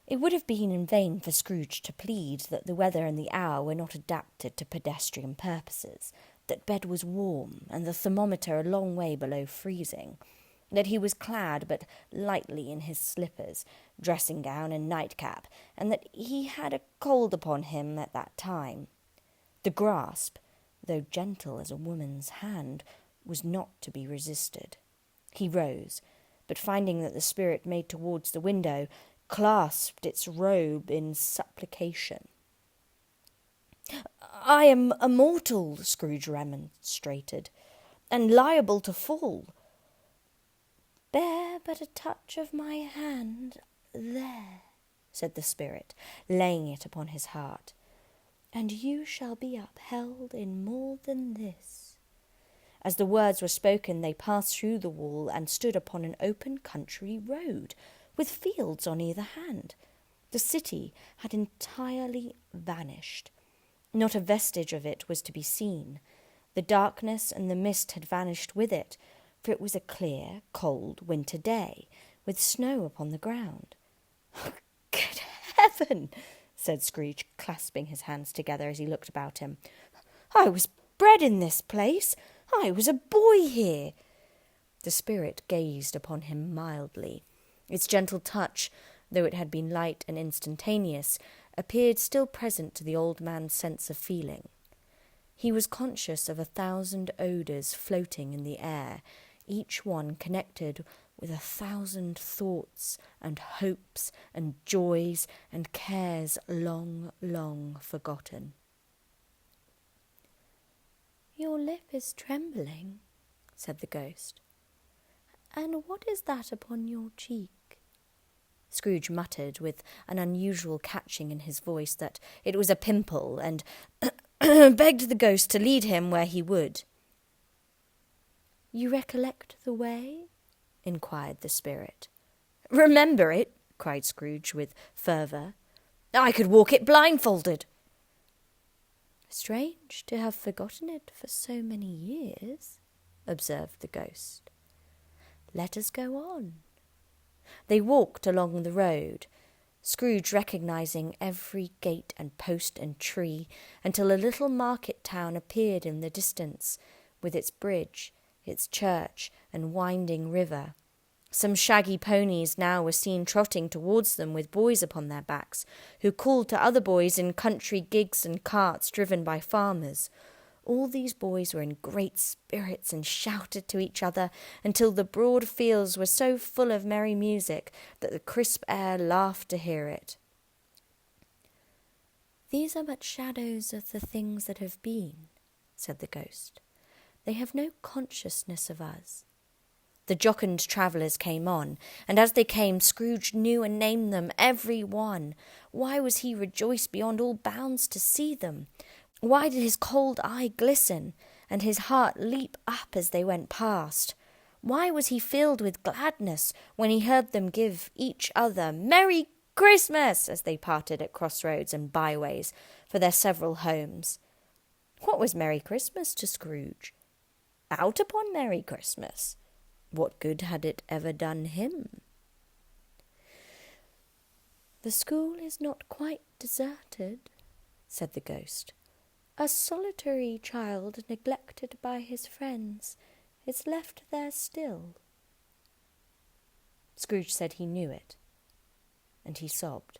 It would have been in vain for Scrooge to plead that the weather and the hour were not adapted to pedestrian purposes, that bed was warm and the thermometer a long way below freezing, that he was clad but lightly in his slippers, dressing-gown and nightcap, and that he had a cold upon him at that time. The grasp, though gentle as a woman's hand, was not to be resisted. He rose, but finding that the spirit made towards the window, clasped its robe in supplication. "I am a mortal," Scrooge remonstrated, "and liable to fall." "Bear but a touch of my hand there," said the spirit, laying it upon his heart, "and you shall be upheld in more than this." As the words were spoken, they passed through the wall and stood upon an open country road, with fields on either hand. The city had entirely vanished. Not a vestige of it was to be seen. The darkness and the mist had vanished with it, for it was a clear, cold winter day, with snow upon the ground. "Good heaven!" said Scrooge, clasping his hands together as he looked about him. "I was bred in this place. I was a boy here." The spirit gazed upon him mildly. Its gentle touch, though it had been light and instantaneous, appeared still present to the old man's sense of feeling. He was conscious of 1,000 odours floating in the air, each one connected with 1,000 thoughts and hopes and joys and cares long, long forgotten. "Your lip is trembling," said the ghost. "And what is that upon your cheek?" Scrooge muttered, with an unusual catching in his voice, that it was a pimple, and begged the ghost to lead him where he would. "You recollect the way?" inquired the spirit. "Remember it?" cried Scrooge with fervour. "I could walk it blindfolded." "Strange to have forgotten it for so many years," observed the ghost. "Let us go on." They walked along the road, Scrooge recognising every gate and post and tree, until a little market town appeared in the distance, with its bridge, its church, and winding river. Some shaggy ponies now were seen trotting towards them with boys upon their backs, who called to other boys in country gigs and carts driven by farmers. All these boys were in great spirits and shouted to each other until the broad fields were so full of merry music that the crisp air laughed to hear it. "These are but shadows of the things that have been," said the ghost. "They have no consciousness of us." The jocund travellers came on, and as they came, Scrooge knew and named them, every one. Why was he rejoiced beyond all bounds to see them? Why did his cold eye glisten, and his heart leap up as they went past? Why was he filled with gladness when he heard them give each other "Merry Christmas" as they parted at crossroads and byways for their several homes? What was Merry Christmas to Scrooge? Out upon Merry Christmas. What good had it ever done him? "The school is not quite deserted," said the ghost. "A solitary child neglected by his friends is left there still." Scrooge said he knew it, and he sobbed.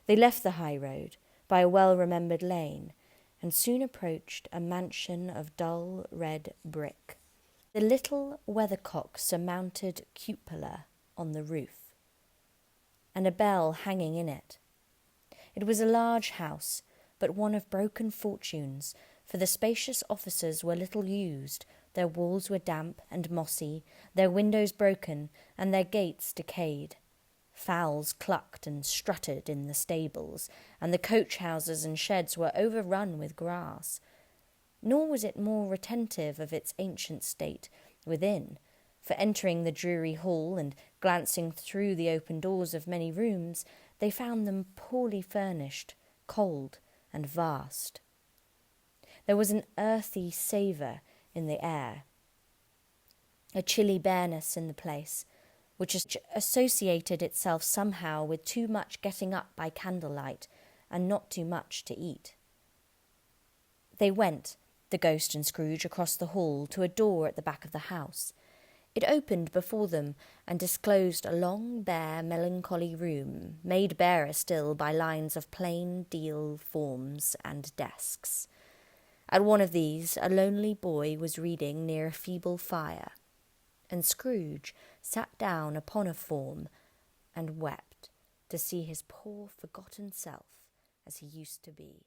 They left the high road by a well-remembered lane, and soon approached a mansion of dull red brick, the little weathercock-surmounted cupola on the roof, and a bell hanging in it. It was a large house, but one of broken fortunes, for the spacious offices were little used, their walls were damp and mossy, their windows broken, and their gates decayed. Fowls clucked and strutted in the stables, and the coach-houses and sheds were overrun with grass. Nor was it more retentive of its ancient state within, for entering the dreary hall and glancing through the open doors of many rooms, they found them poorly furnished, cold, and vast. There was an earthy savour in the air, a chilly bareness in the place, which associated itself somehow with too much getting up by candlelight and not too much to eat. They went, the ghost and Scrooge, across the hall to a door at the back of the house. It opened before them and disclosed a long, bare, melancholy room, made barer still by lines of plain deal forms and desks. At one of these a lonely boy was reading near a feeble fire, and Scrooge sat down upon a form and wept to see his poor forgotten self as he used to be.